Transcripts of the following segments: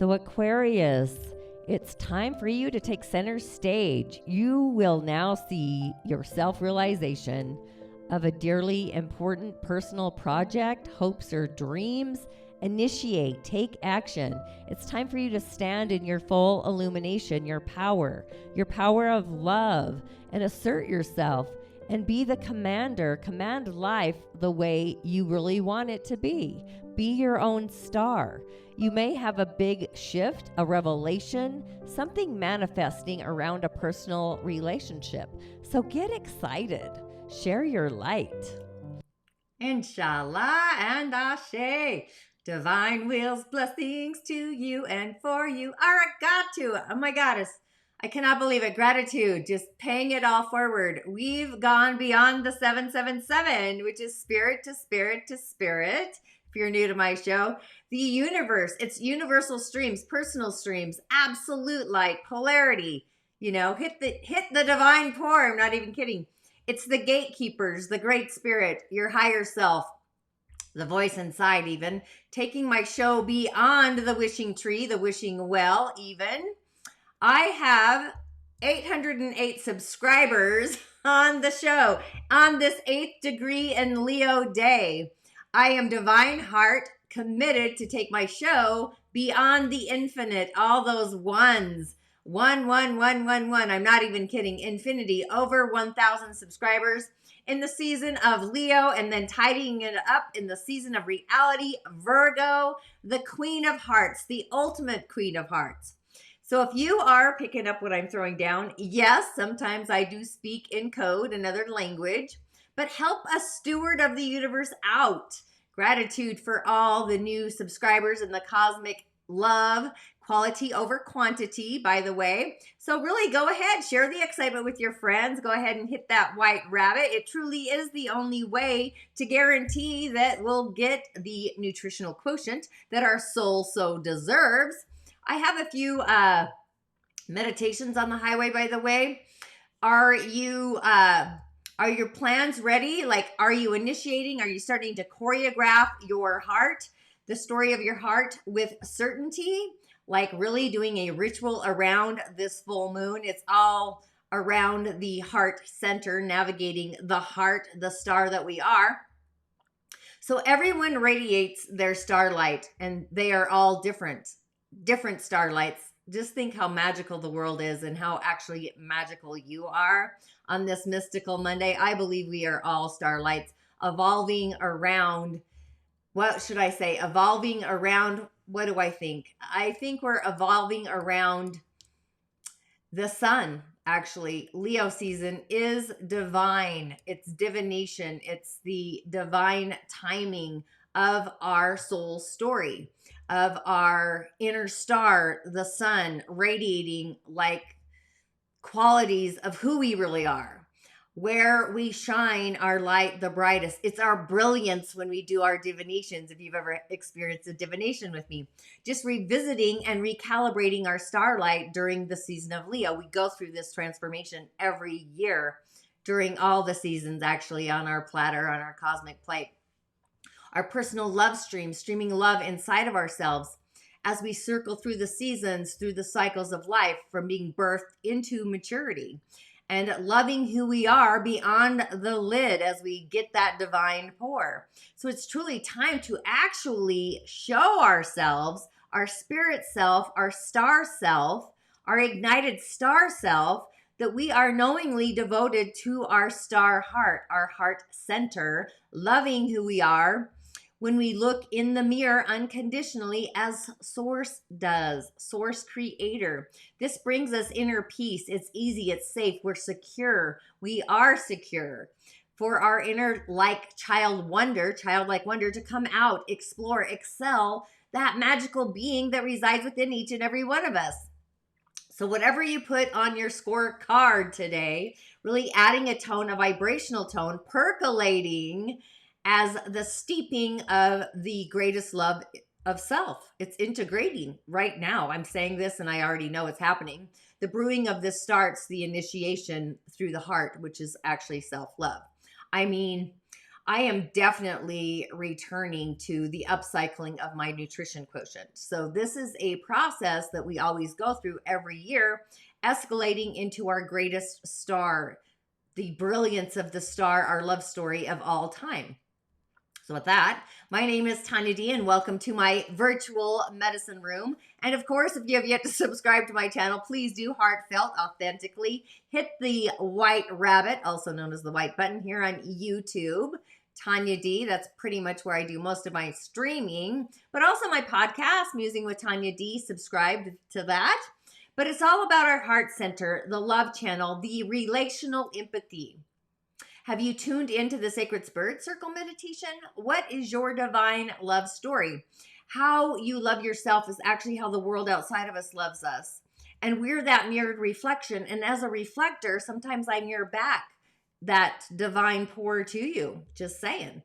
So Aquarius, it's time for you to take center stage. You will now see your self-realization of a dearly important personal project, hopes or dreams. Initiate, take action. It's time for you to stand in your full illumination, your power of love, and assert yourself and be the commander. Command life the way you really want it to be. Be your own star. You may have a big shift, a revelation, something manifesting around a personal relationship. So get excited. Share your light. Inshallah and Ashe. Divine wills, blessings to you and for you. Aragatu. Oh my goddess. I cannot believe it. Gratitude. Just paying it all forward. We've gone beyond the 777, which is spirit to spirit to spirit. If you're new to my show, the universe, it's universal streams, personal streams, absolute light, polarity. You know, hit the divine pour. I'm not even kidding. It's the gatekeepers, the great spirit, your higher self, the voice inside even, taking my show beyond the wishing tree, the wishing well even. I have 808 subscribers on the show on this 8th degree in Leo day. I am Divine Heart, committed to take my show beyond the infinite, all those ones. 1. I'm not even kidding. Infinity, over 1,000 subscribers in the season of Leo, and then tidying it up in the season of reality, Virgo, the Queen of Hearts, the ultimate Queen of Hearts. So if you are picking up what I'm throwing down, yes, sometimes I do speak in code, another language, but help a steward of the universe out. Gratitude for all the new subscribers and the cosmic love, quality over quantity, by the way. So really go ahead, share the excitement with your friends. Go ahead and hit that white rabbit. It truly is the only way to guarantee that we'll get the nutritional quotient that our soul so deserves. I have a few meditations on the highway, by the way. Are your plans ready? Like, are you initiating? Are you starting to choreograph your heart, the story of your heart with certainty? Like really doing a ritual around this full moon. It's all around the heart center, navigating the heart, the star that we are. So everyone radiates their starlight, and they are all different starlights. Just think how magical the world is and how actually magical you are on this mystical Monday. I believe we are all starlights evolving around, what should I say? Evolving around, what do I think? I think we're evolving around the sun. Actually, Leo season is divine. It's divination. It's the divine timing of our soul story, of our inner star, the sun, radiating like qualities of who we really are, where we shine our light the brightest. It's our brilliance when we do our divinations. If you've ever experienced a divination with me, just revisiting and recalibrating our starlight during the season of Leo. We go through this transformation every year during all the seasons, actually, on our platter, on our cosmic plate. Our personal love stream, streaming love inside of ourselves as we circle through the seasons, through the cycles of life, from being birthed into maturity, and loving who we are beyond the lid as we get that divine pour. So it's truly time to actually show ourselves, our spirit self, our star self, our ignited star self, that we are knowingly devoted to our star heart, our heart center, loving who we are when we look in the mirror unconditionally as Source does, Source Creator. This brings us inner peace. It's easy, it's safe, we're secure. We are secure. For our inner childlike wonder to come out, explore, excel, that magical being that resides within each and every one of us. So whatever you put on your scorecard today, really adding a tone, a vibrational tone, percolating as the steeping of the greatest love of self. It's integrating right now. I'm saying this and I already know it's happening. The brewing of this starts the initiation through the heart, which is actually self-love. I mean, I am definitely returning to the upcycling of my nutrition quotient. So, this is a process that we always go through every year, escalating into our greatest star, the brilliance of the star, our love story of all time. So, with that, my name is Tanya D, and welcome to my virtual medicine room. And of course, if you have yet to subscribe to my channel, please do heartfelt, authentically hit the white rabbit, also known as the white button, here on YouTube. Tanya D, that's pretty much where I do most of my streaming, but also my podcast, Musing with Tanya D. Subscribe to that. But it's all about our heart center, the love channel, the relational empathy. Have you tuned into the Sacred Spirit Circle meditation? What is your divine love story? How you love yourself is actually how the world outside of us loves us. And we're that mirrored reflection. And as a reflector, sometimes I mirror back that divine pour to you. Just saying.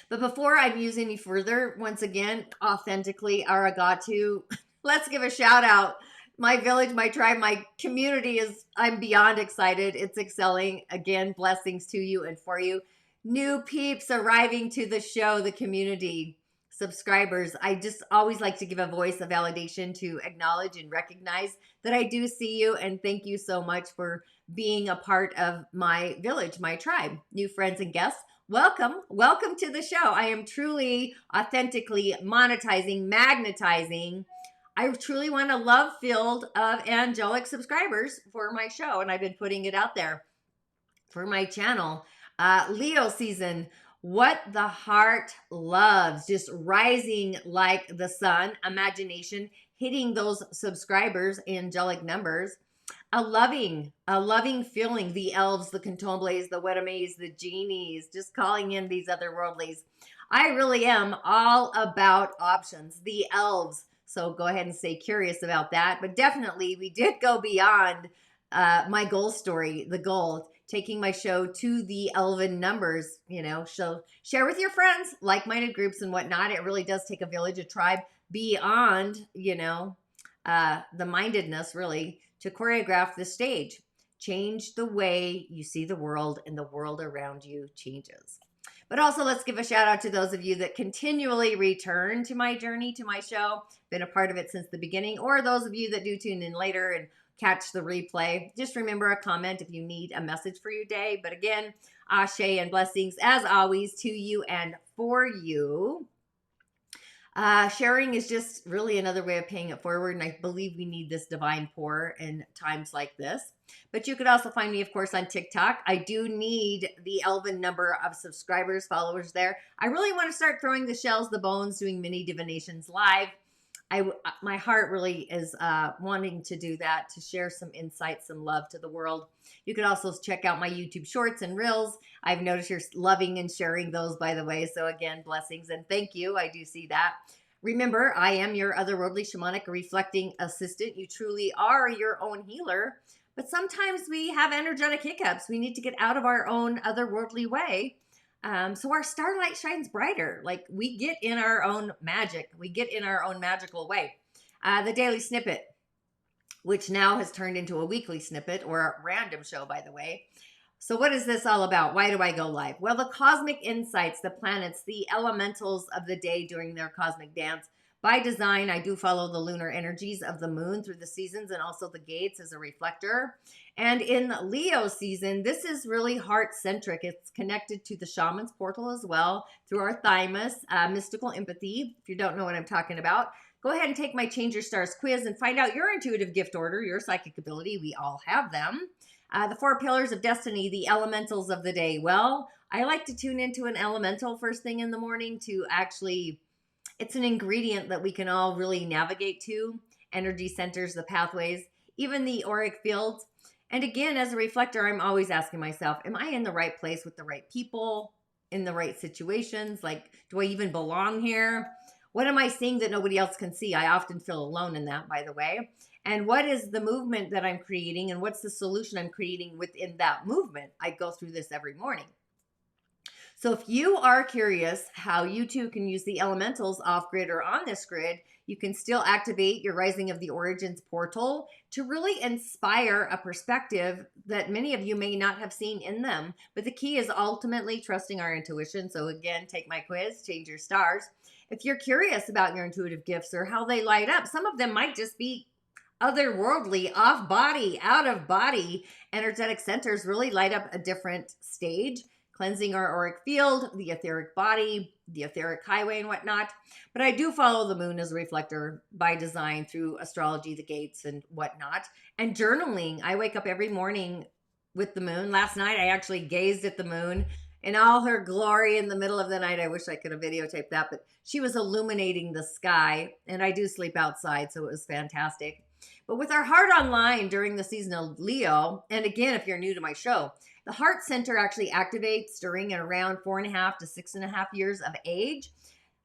But before I muse any further, once again, authentically, Aragatu, let's give a shout out. My village, my tribe, my community I'm beyond excited. It's excelling. Again, blessings to you and for you. New peeps arriving to the show, the community, subscribers. I just always like to give a voice of validation to acknowledge and recognize that I do see you. And thank you so much for being a part of my village, my tribe. New friends and guests, welcome. Welcome to the show. I am truly, authentically monetizing, magnetizing. I truly want a love field of angelic subscribers for my show, and I've been putting it out there for my channel. Leo season, what the heart loves, just rising like the sun, imagination, hitting those subscribers, angelic numbers. A loving feeling, the elves, the contemplates, the Wetames, the genies, just calling in these otherworldlies. I really am all about options, the elves. So go ahead and stay curious about that. But definitely, we did go beyond my goal story, the goal, taking my show to the elven numbers, so share with your friends, like-minded groups and whatnot. It really does take a village, a tribe beyond, the mindedness really to choreograph the stage. Change the way you see the world and the world around you changes. But also, let's give a shout out to those of you that continually return to my journey, to my show, been a part of it since the beginning, or those of you that do tune in later and catch the replay. Just remember a comment if you need a message for your day. But again, ashe and blessings as always to you and for you. Sharing is just really another way of paying it forward, and I believe we need this divine pour in times like this. But you could also find me, of course, on TikTok. I do need the elven number of subscribers, followers there. I really want to start throwing the shells, the bones, doing mini divinations live. My heart really is wanting to do that, to share some insight, some love to the world. You could also check out my YouTube shorts and reels. I've noticed you're loving and sharing those, by the way. So again, blessings and thank you. I do see that. Remember, I am your otherworldly shamanic reflecting assistant. You truly are your own healer. But sometimes we have energetic hiccups. We need to get out of our own otherworldly way. So our starlight shines brighter. Like we get in our own magic. We get in our own magical way. The daily snippet, which now has turned into a weekly snippet or a random show, by the way. So what is this all about? Why do I go live? Well, the cosmic insights, the planets, the elementals of the day during their cosmic dance. By design, I do follow the lunar energies of the moon through the seasons and also the gates as a reflector. And in Leo season, this is really heart-centric. It's connected to the shaman's portal as well through our thymus, mystical empathy. If you don't know what I'm talking about, go ahead and take my Change Your Stars quiz and find out your intuitive gift order, your psychic ability. We all have them. The 4 pillars of destiny, the elementals of the day. Well, I like to tune into an elemental first thing in the morning to actually... It's an ingredient that we can all really navigate to. Energy centers, the pathways, even the auric fields. And again, as a reflector, I'm always asking myself, am I in the right place with the right people, in the right situations? Like, do I even belong here? What am I seeing that nobody else can see? I often feel alone in that, by the way. And what is the movement that I'm creating? And what's the solution I'm creating within that movement? I go through this every morning. So if you are curious how you too can use the elementals off grid or on this grid, You can still activate your Rising of the Origins portal to really inspire a perspective that many of you may not have seen in them. But the key is ultimately trusting our intuition. So again, take my quiz, change your stars. If you're curious about your intuitive gifts or how they light up, some of them might just be otherworldly, off body, out of body. Energetic centers really light up a different stage, cleansing our auric field, the etheric body, the etheric highway, and whatnot. But I do follow the moon as a reflector by design through astrology, the gates, and whatnot. And journaling. I wake up every morning with the moon. Last night, I actually gazed at the moon in all her glory in the middle of the night. I wish I could have videotaped that, but she was illuminating the sky. And I do sleep outside, so it was fantastic. But with our heart online during the season of Leo, and again, if you're new to my show, the heart center actually activates during and around 4.5 to 6.5 years of age.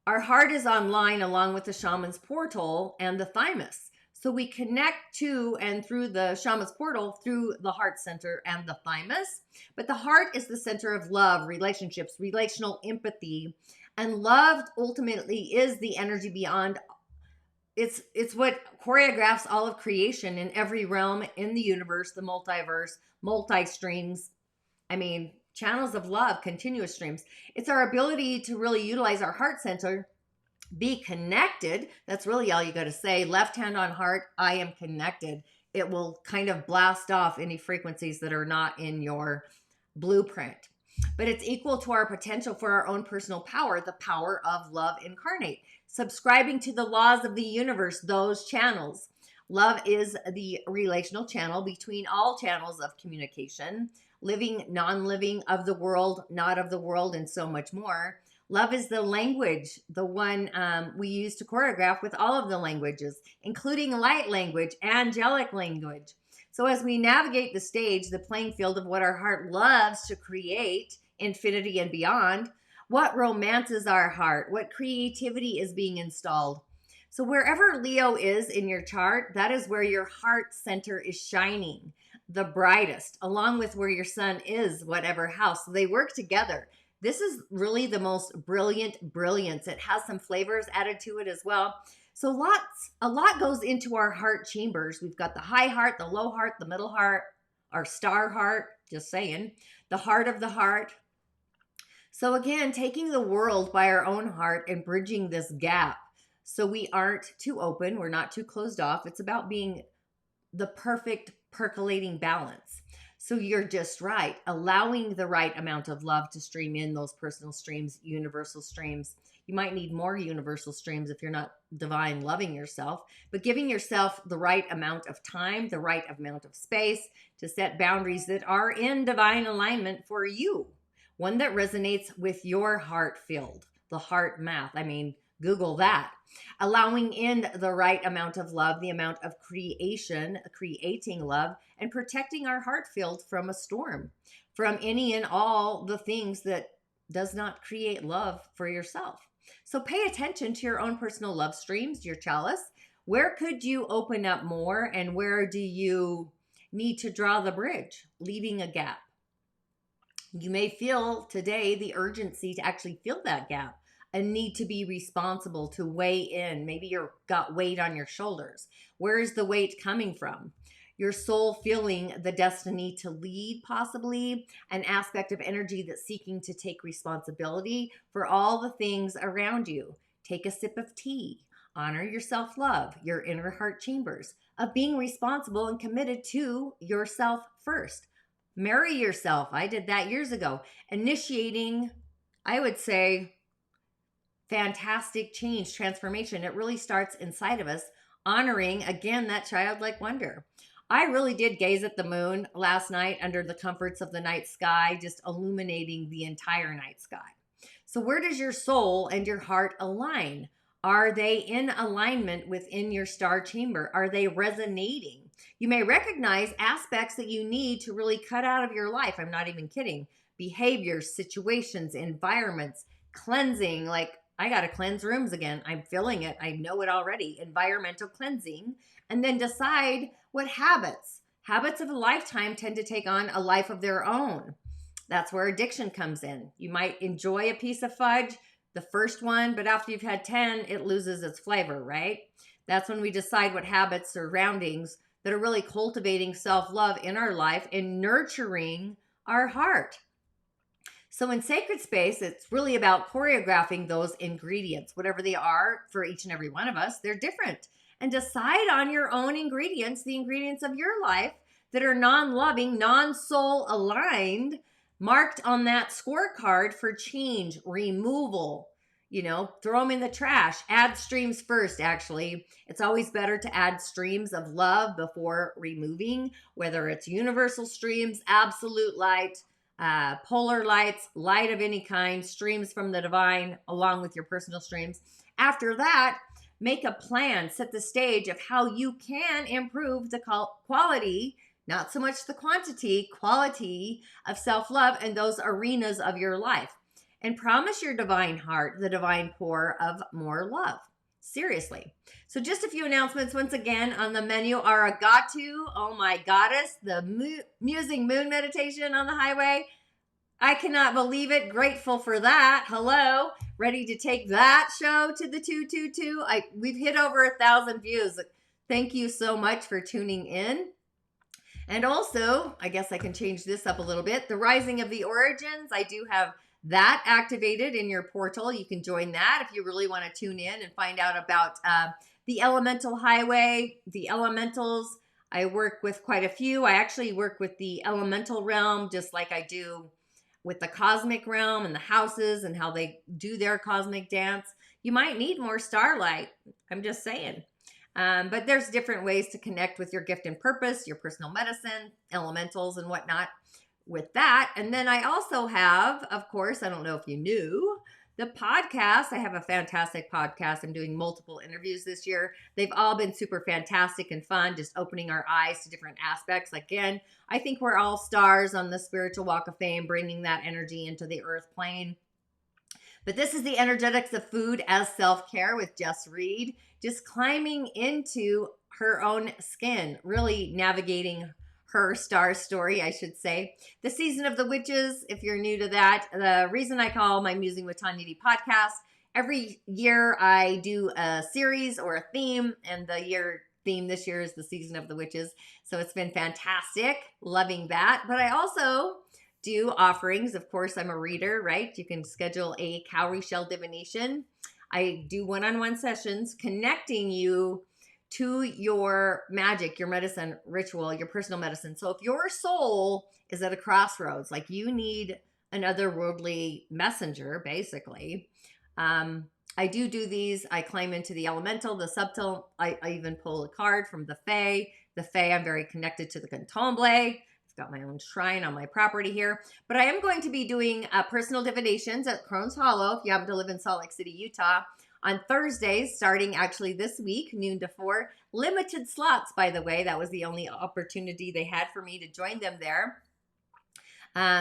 Our heart is online along with the shaman's portal and the thymus. So we connect to and through the shaman's portal through the heart center and the thymus. But the heart is the center of love, relationships, relational empathy. And love ultimately is the energy beyond. It's what choreographs all of creation in every realm in the universe, the multiverse, multi-streams. I mean, channels of love, continuous streams. It's our ability to really utilize our heart center, be connected. That's really all you got to say. Left hand on heart, I am connected. It will kind of blast off any frequencies that are not in your blueprint. But it's equal to our potential for our own personal power, the power of love incarnate. Subscribing to the laws of the universe, those channels. Love is the relational channel between all channels of communication, living, non-living, of the world, not of the world, and so much more. Love is the language, the one we use to choreograph with all of the languages, including light language, angelic language. So as we navigate the stage, the playing field of what our heart loves to create, infinity and beyond, what romances our heart, what creativity is being installed. So wherever Leo is in your chart, that is where your heart center is shining the brightest, along with where your sun is, whatever house. So they work together. This is really the most brilliant brilliance. It has some flavors added to it as well. So a lot goes into our heart chambers. We've got the high heart, the low heart, the middle heart, our star heart, just saying, the heart of the heart. So again, taking the world by our own heart and bridging this gap so we aren't too open, we're not too closed off. It's about being the perfect percolating balance. So you're just right, allowing the right amount of love to stream in those personal streams, universal streams. You might need more universal streams if you're not divine loving yourself, but giving yourself the right amount of time, the right amount of space to set boundaries that are in divine alignment for you. One that resonates with your heart field, the heart math. I mean, Google that. Allowing in the right amount of love, the amount of creation, creating love, and protecting our heart field from a storm, from any and all the things that does not create love for yourself. So pay attention to your own personal love streams, your chalice. Where could you open up more, and where do you need to draw the bridge, leaving a gap? You may feel today the urgency to actually fill that gap, a need to be responsible, to weigh in. Maybe you've got weight on your shoulders. Where is the weight coming from? Your soul feeling the destiny to lead, possibly an aspect of energy that's seeking to take responsibility for all the things around you. Take a sip of tea. Honor your self-love, your inner heart chambers, of being responsible and committed to yourself first. Marry yourself. I did that years ago. Initiating, I would say, fantastic change, transformation. It really starts inside of us, honoring, again, that childlike wonder. I really did gaze at the moon last night under the comforts of the night sky, just illuminating the entire night sky. So where does your soul and your heart align? Are they in alignment within your star chamber? Are they resonating? You may recognize aspects that you need to really cut out of your life. I'm not even kidding. Behaviors, situations, environments, cleansing. Like, I got to cleanse rooms again. I'm feeling it. I know it already. Environmental cleansing. And then decide what habits of a lifetime tend to take on a life of their own. That's where addiction comes in. You might enjoy a piece of fudge, the first one, but after you've had 10, it loses its flavor, right? That's when we decide what habits, surroundings that are really cultivating self-love in our life and nurturing our heart. So in sacred space, it's really about choreographing those ingredients, whatever they are for each and every one of us. They're different. And decide on your own ingredients, the ingredients of your life that are non-loving, non-soul aligned, marked on that scorecard for change, removal. Throw them in the trash. Add streams first, actually. It's always better to add streams of love before removing, whether it's universal streams, absolute light, polar lights, light of any kind, streams from the divine, along with your personal streams. After that, make a plan, set the stage of how you can improve the quality, not so much the quantity, quality of self-love in those arenas of your life. And promise your divine heart, the divine pour of more love. Seriously. So just a few announcements once again on the menu. Aragatu, oh my goddess, the musing moon meditation on the highway. I cannot believe it. Grateful for that. Hello. Ready to take that show to the 222. We've hit over 1,000 views. Thank you so much for tuning in. And also, I guess I can change this up a little bit. The Rising of the Origins. I do have that activated in your portal. You can join that if you really want to tune in and find out about the elemental highway, the elementals. I work with quite a few. I actually work with the elemental realm just like I do with the cosmic realm and the houses and how they do their cosmic dance. You might need more starlight. I'm just saying. But there's different ways to connect with your gift and purpose, your personal medicine, elementals and whatnot with that. And then I also have, of course, I don't know if you knew, the podcast. I have a fantastic podcast. I'm doing multiple interviews this year. They've all been super fantastic and fun, just opening our eyes to different aspects. Again, I think we're all stars on the spiritual walk of fame, bringing that energy into the earth plane. But this is the energetics of food as self-care with Jess Reed, just climbing into her own skin, really navigating her star story, I should say. The Season of the Witches, if you're new to that, the reason I call my Musing with Tanya D podcast, every year I do a series or a theme, and the year theme this year is the Season of the Witches. So it's been fantastic, loving that. But I also do offerings. Of course, I'm a reader, right? You can schedule a cowrie shell divination. I do one-on-one sessions connecting you to your magic, your medicine ritual, your personal medicine. So if your soul is at a crossroads, like you need an otherworldly messenger, basically, I do these. I climb into the elemental, the subtle. I even pull a card from the Fae. The Fae, I'm very connected to the Candomblé. I've got my own shrine on my property here. But I am going to be doing personal divinations at Crohn's Hollow, if you happen to live in Salt Lake City, Utah, on Thursdays, starting actually this week, noon to 4. Limited slots, by the way. That was the only opportunity they had for me to join them there.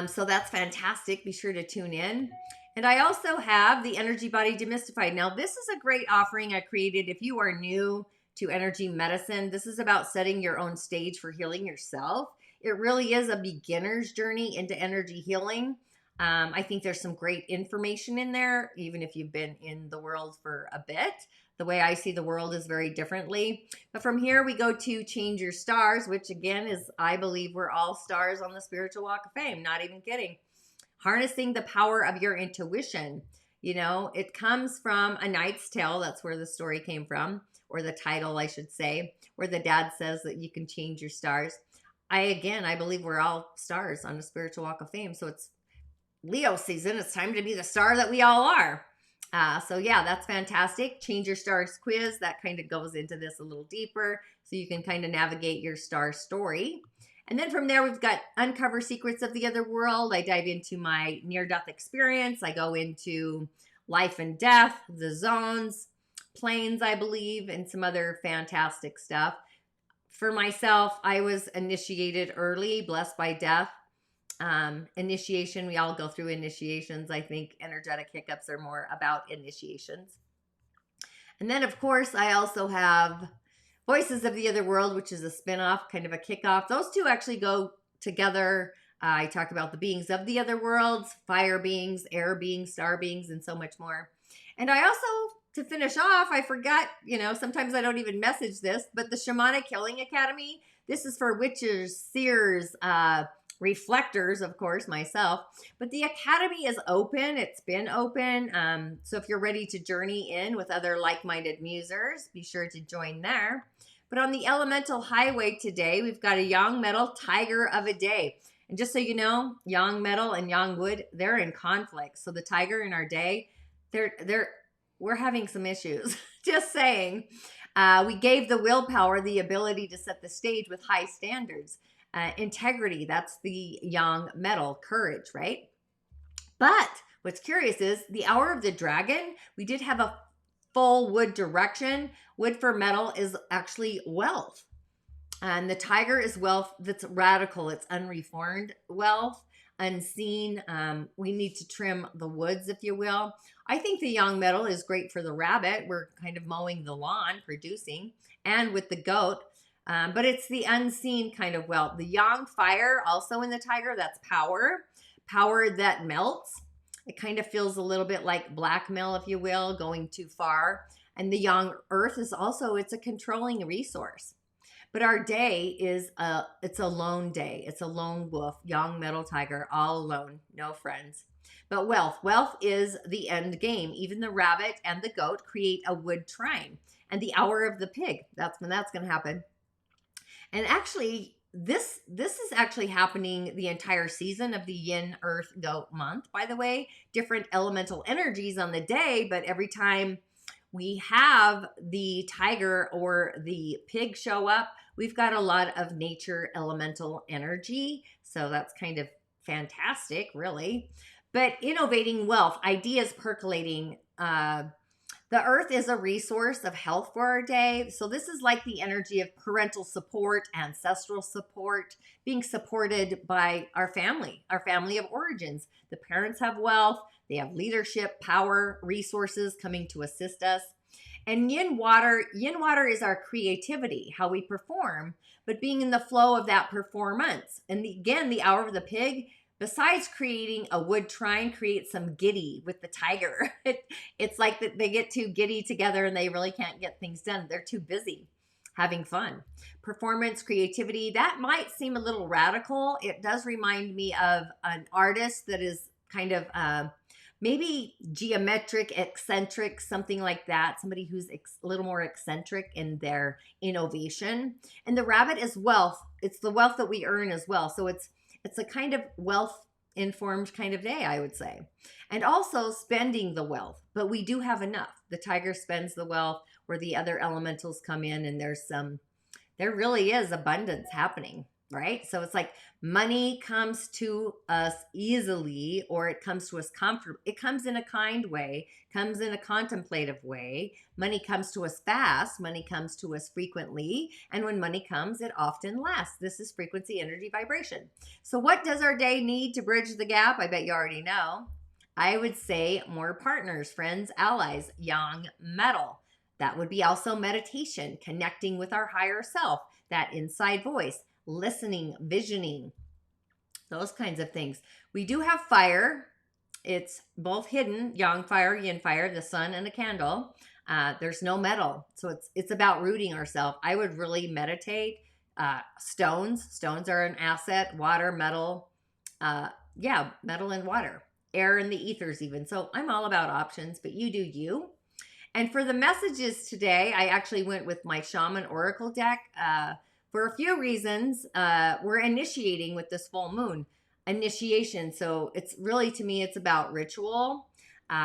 So that's fantastic. Be sure to tune in. And I also have the Energy Body Demystified. Now, this is a great offering I created. If you are new to energy medicine, this is about setting your own stage for healing yourself. It really is a beginner's journey into energy healing. I think there's some great information in there, even if you've been in the world for a bit. The way I see the world is very differently. But from here, we go to Change Your Stars, which again is, I believe we're all stars on the spiritual walk of fame. Not even kidding. Harnessing the power of your intuition. It comes from A Knight's Tale. That's where the story came from, or the title, I should say, where the dad says that you can change your stars. I believe we're all stars on the spiritual walk of fame. So it's Leo season. It's time to be the star that we all are. So yeah, that's fantastic. Change Your Stars quiz. That kind of goes into this a little deeper so you can kind of navigate your star story. And then from there, we've got Uncover Secrets of the Other World. I dive into my near-death experience. I go into life and death, the zones, planes, I believe, and some other fantastic stuff. For myself, I was initiated early, blessed by death. Initiation, we all go through initiations. I think energetic hiccups are more about initiations. And then, of course, I also have Voices of the Other World, which is a spinoff, kind of a kickoff. Those two actually go together. I talk about the beings of the other worlds, fire beings, air beings, star beings, and so much more. And I also, to finish off, I forgot, sometimes I don't even message this, but the Shamanic Healing Academy, this is for witches, seers, reflectors, of course, myself. But the academy is open. It's been open. So if you're ready to journey in with other like-minded musers, be sure to join there. But on the elemental highway today, we've got a yang metal tiger of a day. And just so you know, yang metal and yang wood, they're in conflict. So the tiger in our day, we're having some issues. Just saying. We gave the willpower the ability to set the stage with high standards. Integrity, that's the yang metal, courage, right? But what's curious is the hour of the dragon, we did have a full wood direction. Wood for metal is actually wealth. And the tiger is wealth that's radical. It's unreformed wealth, unseen. We need to trim the woods, if you will. I think the yang metal is great for the rabbit. We're kind of mowing the lawn, producing, and with the goat. But it's the unseen kind of wealth. The yang fire, also in the tiger, that's power. Power that melts. It kind of feels a little bit like blackmail, if you will, going too far. And the yang earth is also, it's a controlling resource. But our day is it's a lone day. It's a lone wolf, yang metal tiger, all alone, no friends. But wealth is the end game. Even the rabbit and the goat create a wood trine. And the hour of the pig, that's when that's going to happen. And actually, this is actually happening the entire season of the yin earth goat month, by the way. Different elemental energies on the day, but every time we have the tiger or the pig show up, we've got a lot of nature elemental energy. So that's kind of fantastic, really. But innovating wealth, ideas percolating. The earth is a resource of health for our day. So this is like the energy of parental support, ancestral support, being supported by our family of origins. The parents have wealth. They have leadership, power, resources coming to assist us. And yin water is our creativity, how we perform, but being in the flow of that performance. And again, the hour of the pig, besides creating a wood trine, creates some giddy with the tiger. It's like that they get too giddy together and they really can't get things done. They're too busy having fun. Performance, creativity, that might seem a little radical. It does remind me of an artist that is kind of maybe geometric, eccentric, something like that. Somebody who's a little more eccentric in their innovation. And the rabbit is wealth. It's the wealth that we earn as well. So it's a kind of wealth-informed kind of day, I would say. And also spending the wealth. But we do have enough. The tiger spends the wealth where the other elementals come in, and there really is abundance happening, right? So it's like money comes to us easily, or it comes to us comfortably. It comes in a kind way, comes in a contemplative way. Money comes to us fast. Money comes to us frequently. And when money comes, it often lasts. This is frequency, energy, vibration. So what does our day need to bridge the gap? I bet you already know. I would say more partners, friends, allies, yang metal. That would be also meditation, connecting with our higher self, that inside voice, listening, visioning, those kinds of things. We do have fire. It's both hidden, yang fire, yin fire, the sun and a candle. There's no metal. So it's about rooting ourselves. I would really meditate. Stones are an asset. Water, metal. Metal and water. Air and the ethers even. So I'm all about options, but you do you. And for the messages today, I actually went with my Shaman Oracle deck. For a few reasons, we're initiating with this full moon. Initiation. So it's really, to me, it's about ritual.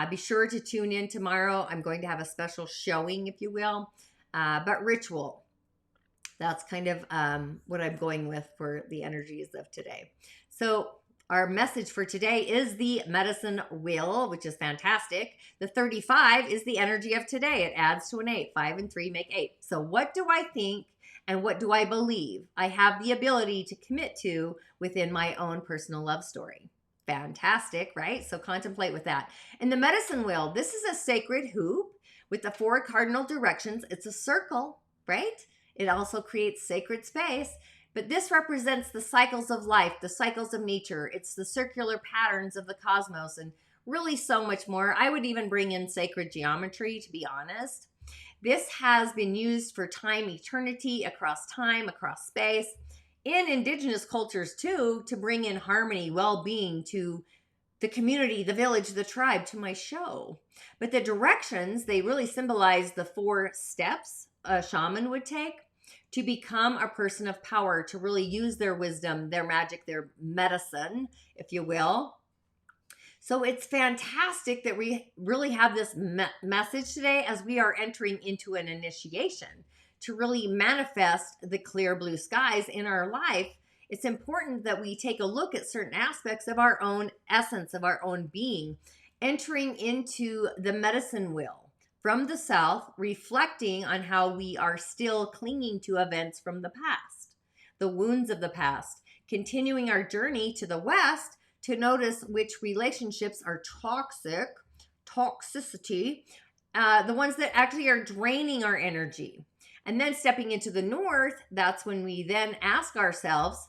Be sure to tune in tomorrow. I'm going to have a special showing, if you will. But ritual. That's kind of what I'm going with for the energies of today. So our message for today is the medicine wheel, which is fantastic. The 35 is the energy of today. It adds to an 8. 5 and 3 make 8. So what do I think and what do I believe I have the ability to commit to within my own personal love story? Fantastic, right? So contemplate with that. And the medicine wheel, this is a sacred hoop with the 4 cardinal directions. It's a circle, right? It also creates sacred space. But this represents the cycles of life, the cycles of nature. It's the circular patterns of the cosmos. And really so much more. I would even bring in sacred geometry, to be honest. This has been used for time, eternity, across time, across space, in indigenous cultures too, to bring in harmony, well-being to the community, the village, the tribe, to my show. But the directions, they really symbolize the 4 steps a shaman would take to become a person of power, to really use their wisdom, their magic, their medicine, if you will. So it's fantastic that we really have this message today as we are entering into an initiation to really manifest the clear blue skies in our life. It's important that we take a look at certain aspects of our own essence, of our own being, entering into the medicine wheel from the south, reflecting on how we are still clinging to events from the past, the wounds of the past, continuing our journey to the west to notice which relationships are toxicity, the ones that actually are draining our energy. And then stepping into the north, that's when we then ask ourselves,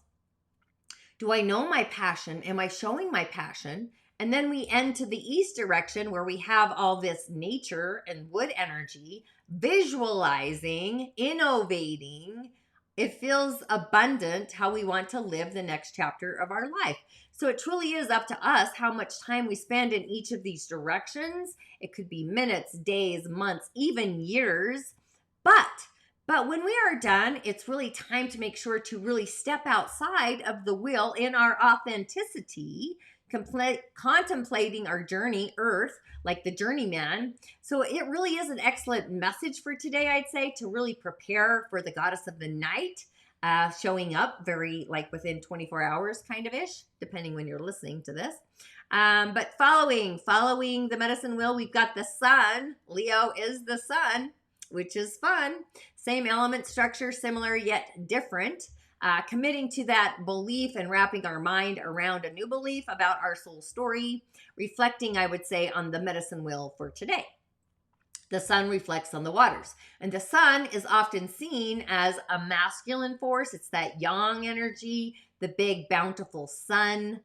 do I know my passion? Am I showing my passion? And then we end to the east direction where we have all this nature and wood energy, visualizing, innovating. It feels abundant how we want to live the next chapter of our life. So it truly is up to us how much time we spend in each of these directions. It could be minutes, days, months, even years. But when we are done, it's really time to make sure to really step outside of the wheel in our authenticity, contemplating our journey, Earth, like the journeyman. So it really is an excellent message for today, I'd say, to really prepare for the goddess of the night, showing up very like within 24 hours kind of ish, depending when you're listening to this. But following the medicine wheel, we've got the sun. Leo is the sun, which is fun. Same element structure, similar yet different. Committing to that belief and wrapping our mind around a new belief about our soul story, reflecting, I would say, on the medicine wheel for today. The sun reflects on the waters, and the sun is often seen as a masculine force. It's that yang energy, the big bountiful sun.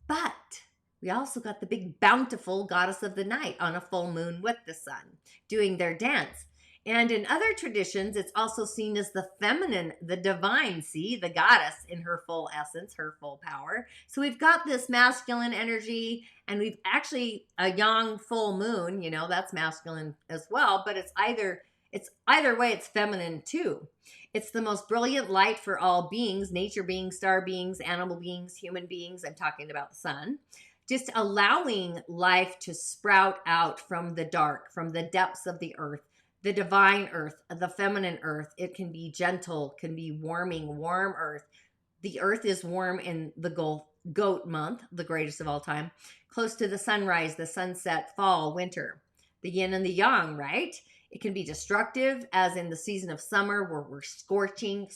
But we also got the big bountiful goddess of the night on a full moon with the sun doing their dance. And in other traditions, it's also seen as the feminine, the divine, see, the goddess in her full essence, her full power. So we've got this masculine energy, and we've actually a yang full moon, you know, that's masculine as well, but it's either way, it's feminine too. It's the most brilliant light for all beings, nature beings, star beings, animal beings, human beings. I'm talking about the sun. Just allowing life to sprout out from the dark, from the depths of the earth. The divine earth, the feminine earth. It can be gentle, can be warming, warm earth. The earth is warm in the goat month, the greatest of all time, close to the sunrise, the sunset, fall, winter, the yin and the yang, right? It can be destructive, as in the season of summer where we're scorching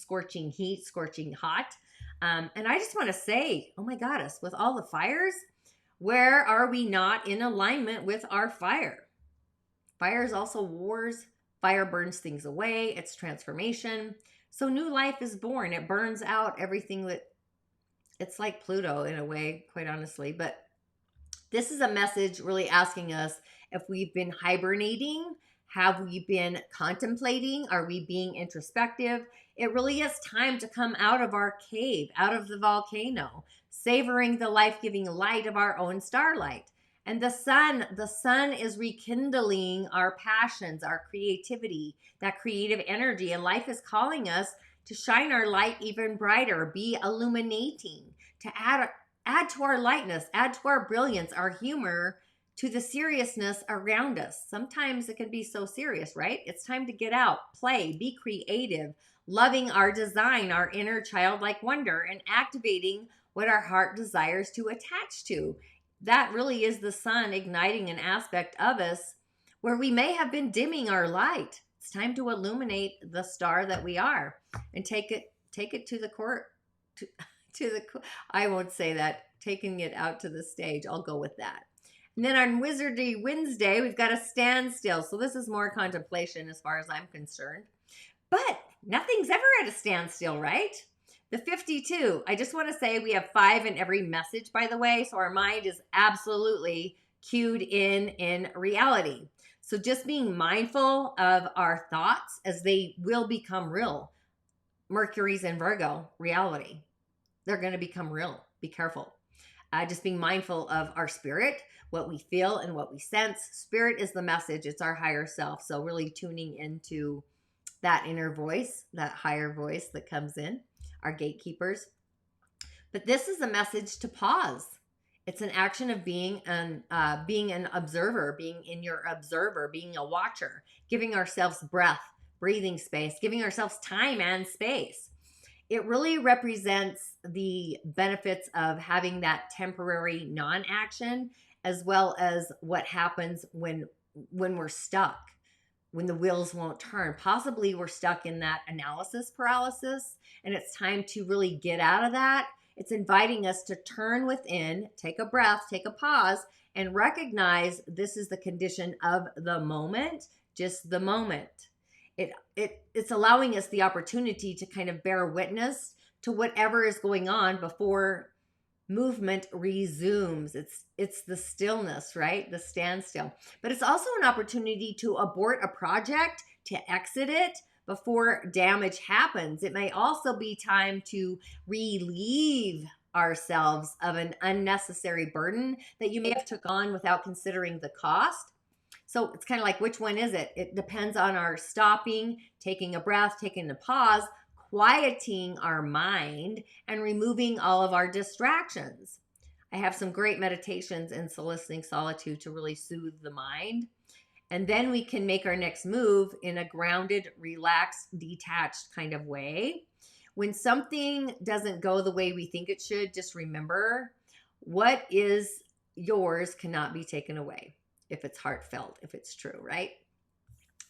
heat, scorching hot. And I just want to say, oh my goddess, with all the fires, where are we not in alignment with our fire? Fire is also wars. Fire burns things away. It's transformation. So new life is born. It burns out everything that, it's like Pluto in a way, quite honestly. But this is a message really asking us if we've been hibernating. Have we been contemplating? Are we being introspective? It really is time to come out of our cave, out of the volcano, savoring the life-giving light of our own starlight. And the sun is rekindling our passions, our creativity, that creative energy. And life is calling us to shine our light even brighter, be illuminating, to add to our lightness, add to our brilliance, our humor, to the seriousness around us. Sometimes it can be so serious, right? It's time to get out, play, be creative, loving our design, our inner childlike wonder, and activating what our heart desires to attach to. That really is the sun igniting an aspect of us where we may have been dimming our light. It's time to illuminate the star that we are and take it to the court, I won't say that, taking it out to the stage. I'll go with that. And then on Wizardry Wednesday, we've got a standstill. So this is more contemplation as far as I'm concerned. But nothing's ever at a standstill, right? The 52, I just want to say we have 5 in every message, by the way. So our mind is absolutely cued in reality. So just being mindful of our thoughts as they will become real. Mercury's in Virgo, reality. They're going to become real. Be careful. Just being mindful of our spirit, what we feel and what we sense. Spirit is the message. It's our higher self. So really tuning into that inner voice, that higher voice that comes in, our gatekeepers. But this is a message to pause. It's an action of being an observer, being in your observer, being a watcher, giving ourselves breath, breathing space, giving ourselves time and space. It really represents the benefits of having that temporary non-action, as well as what happens when we're stuck, when the wheels won't turn. Possibly we're stuck in that analysis paralysis, and it's time to really get out of that. It's inviting us to turn within, take a breath, take a pause, and recognize this is the condition of the moment, just the moment. It's allowing us the opportunity to kind of bear witness to whatever is going on before movement resumes. It's the stillness, right? The standstill. But it's also an opportunity to abort a project, to exit it before damage happens. It may also be time to relieve ourselves of an unnecessary burden that you may have took on without considering the cost. So it's kind of like, which one is it? It depends on our stopping, taking a breath, taking a pause, quieting our mind, and removing all of our distractions. I have some great meditations in soliciting solitude to really soothe the mind. And then we can make our next move in a grounded, relaxed, detached kind of way. When something doesn't go the way we think it should, just remember what is yours cannot be taken away. If it's heartfelt, if it's true, right?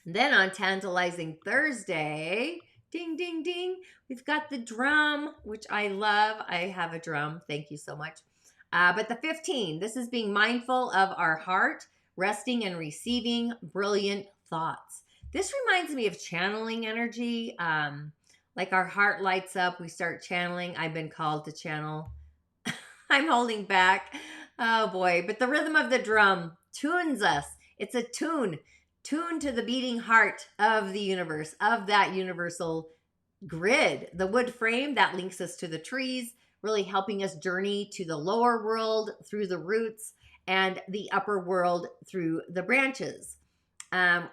And then on Tantalizing Thursday, ding, ding, ding, we've got the drum, which I love. I have a drum. Thank you so much. But the 15, this is being mindful of our heart, resting and receiving brilliant thoughts. This reminds me of channeling energy. Like our heart lights up, we start channeling. I've been called to channel. I'm holding back. Oh boy. But the rhythm of the drum tunes us. It's a tune to the beating heart of the universe, of that universal grid. The wood frame that links us to the trees, really helping us journey to the lower world through the roots and the upper world through the branches.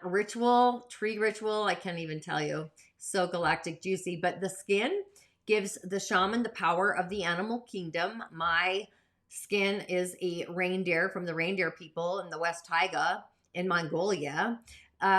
Ritual, tree ritual, I can't even tell you. So galactic juicy. But the skin gives the shaman the power of the animal kingdom. My skin is a reindeer from the reindeer people in the West Taiga in Mongolia.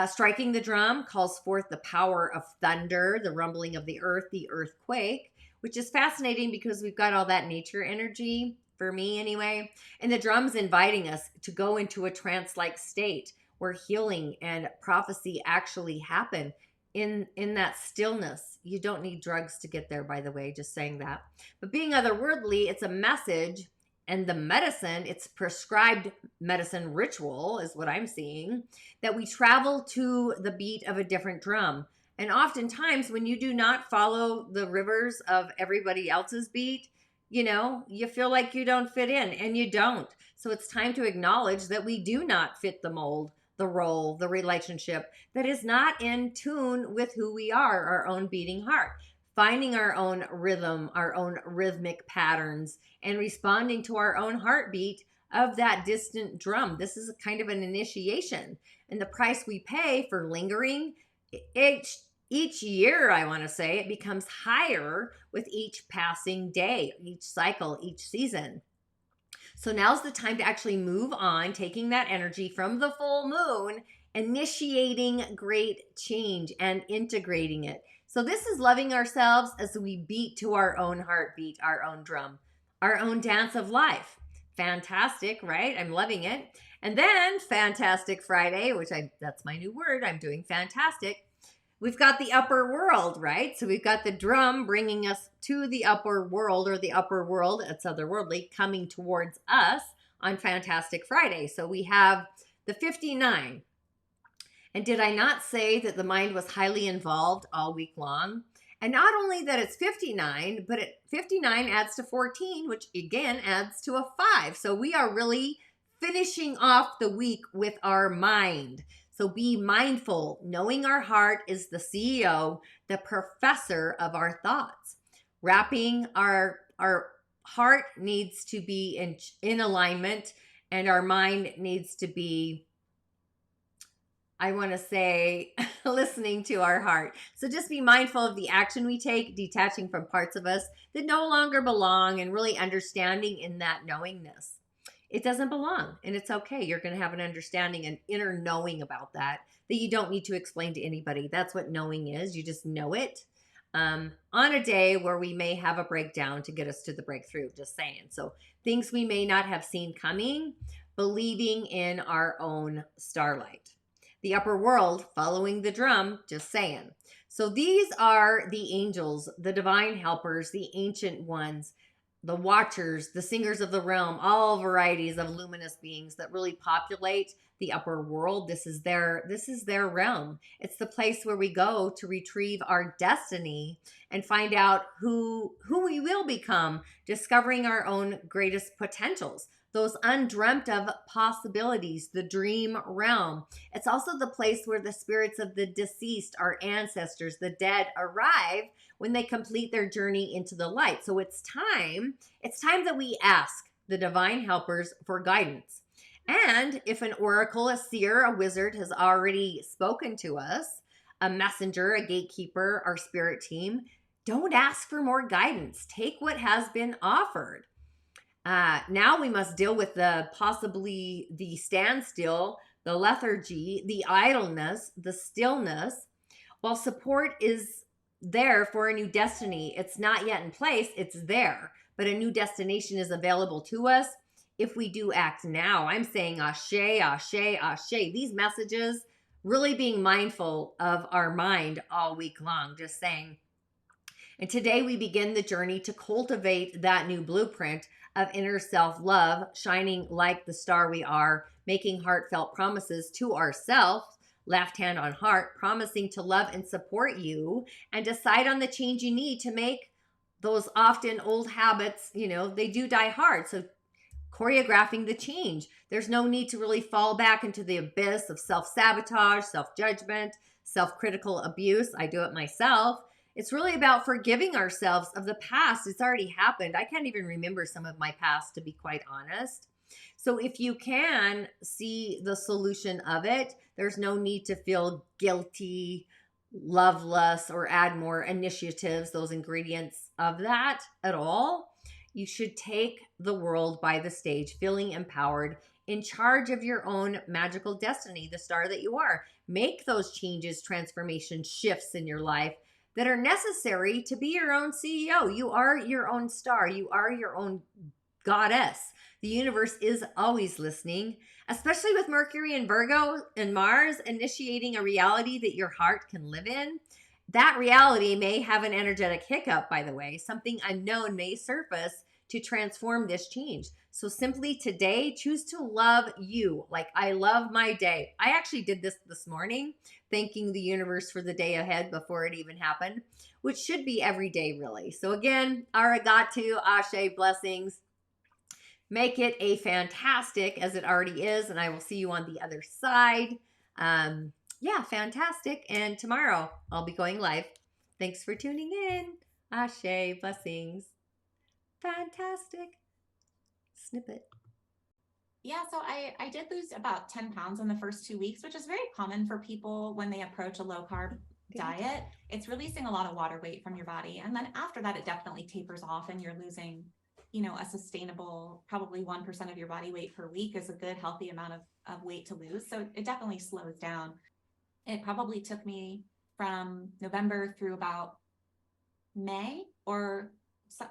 Striking the drum calls forth the power of thunder, the rumbling of the earthquake, which is fascinating because we've got all that nature energy, for me anyway. And the drum's inviting us to go into a trance-like state where healing and prophecy actually happen in that stillness. You don't need drugs to get there, by the way, just saying that. But being otherworldly, it's a message. And the medicine, it's prescribed medicine ritual is what I'm seeing, that we travel to the beat of a different drum. And oftentimes when you do not follow the rivers of everybody else's beat, you feel like you don't fit in, and you don't. So it's time to acknowledge that we do not fit the mold, the role, the relationship that is not in tune with who we are, our own beating heart. Finding our own rhythm, our own rhythmic patterns, and responding to our own heartbeat of that distant drum. This is kind of an initiation. And the price we pay for lingering, each year, I want to say, it becomes higher with each passing day, each cycle, each season. So now's the time to actually move on, taking that energy from the full moon, initiating great change and integrating it. So this is loving ourselves as we beat to our own heartbeat, our own drum, our own dance of life. Fantastic, right? I'm loving it. And then Fantastic Friday, that's my new word. I'm doing fantastic. We've got the upper world, right? So we've got the drum bringing us to the upper world, or the upper world, it's otherworldly, coming towards us on Fantastic Friday. So we have the 59. And did I not say that the mind was highly involved all week long? And not only that it's 59, but 59 adds to 14, which again adds to a 5. So we are really finishing off the week with our mind. So be mindful. Knowing our heart is the CEO, the professor of our thoughts. Wrapping our heart needs to be in alignment, and our mind needs to be, I want to say, listening to our heart. So just be mindful of the action we take, detaching from parts of us that no longer belong, and really understanding in that knowingness. It doesn't belong, and it's okay. You're going to have an understanding, an inner knowing about that you don't need to explain to anybody. That's what knowing is. You just know it. On a day where we may have a breakdown to get us to the breakthrough, just saying. So things we may not have seen coming, believing in our own starlight. The upper world, following the drum, just saying. So these are the angels, the divine helpers, the ancient ones, the watchers, the singers of the realm, all varieties of luminous beings that really populate the upper world. This is their realm. It's the place where we go to retrieve our destiny and find out who we will become, discovering our own greatest potentials, those undreamt of possibilities, the dream realm. It's also the place where the spirits of the deceased, our ancestors, the dead, arrive when they complete their journey into the light. So it's time that we ask the divine helpers for guidance. And if an oracle, a seer, a wizard has already spoken to us, a messenger, a gatekeeper, our spirit team, don't ask for more guidance. Take what has been offered. Now we must deal with the standstill, the lethargy, the idleness, the stillness. While support is there for a new destiny, it's not yet in place, it's there. But a new destination is available to us if we do act now. I'm saying ashe, ashe, ashe. These messages, really being mindful of our mind all week long, just saying. And today we begin the journey to cultivate that new blueprint of inner self-love, shining like the star we are, making heartfelt promises to ourselves, left hand on heart, promising to love and support you, and decide on the change you need to make those often old habits, they do die hard. So choreographing the change. There's no need to really fall back into the abyss of self-sabotage, self-judgment, self-critical abuse. I do it myself. It's really about forgiving ourselves of the past. It's already happened. I can't even remember some of my past, to be quite honest. So if you can see the solution of it, there's no need to feel guilty, loveless, or add more initiatives, those ingredients of that at all. You should take the world by the stage, feeling empowered, in charge of your own magical destiny, the star that you are. Make those changes, transformation, shifts in your life that are necessary to be your own CEO. You are your own star. You are your own goddess. The universe is always listening, especially with Mercury and Virgo and Mars initiating a reality that your heart can live in. That reality may have an energetic hiccup, by the way. Something unknown may surface to transform this change. So simply today, choose to love you like I love my day. I actually did this morning, thanking the universe for the day ahead before it even happened, which should be every day, really. So again, arigato, ashe, blessings. Make it a fantastic, as it already is, and I will see you on the other side. Yeah, fantastic. And tomorrow I'll be going live. Thanks for tuning in. Ashe, blessings. Fantastic. Snippet. Yeah, so I did lose about 10 pounds in the first 2 weeks, which is very common for people when they approach a low carb diet. It's releasing a lot of water weight from your body. And then after that, it definitely tapers off and you're losing, a sustainable, probably 1% of your body weight per week is a good, healthy amount of weight to lose. So it definitely slows down. It probably took me from November through about May or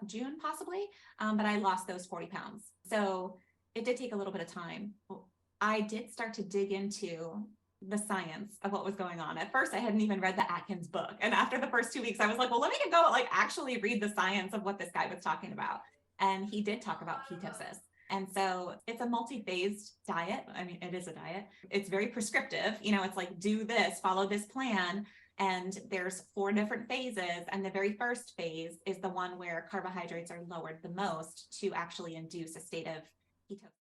June possibly, but I lost those 40 pounds. So it did take a little bit of time. I did start to dig into the science of what was going on. At first, I hadn't even read the Atkins book. And after the first 2 weeks, I was like, well, let me go actually read the science of what this guy was talking about. And he did talk about ketosis. And so it's a multi-phased diet. I mean, it is a diet. It's very prescriptive. It's like, do this, follow this plan. And there's 4 different phases. And the very first phase is the one where carbohydrates are lowered the most to actually induce a state of ketosis.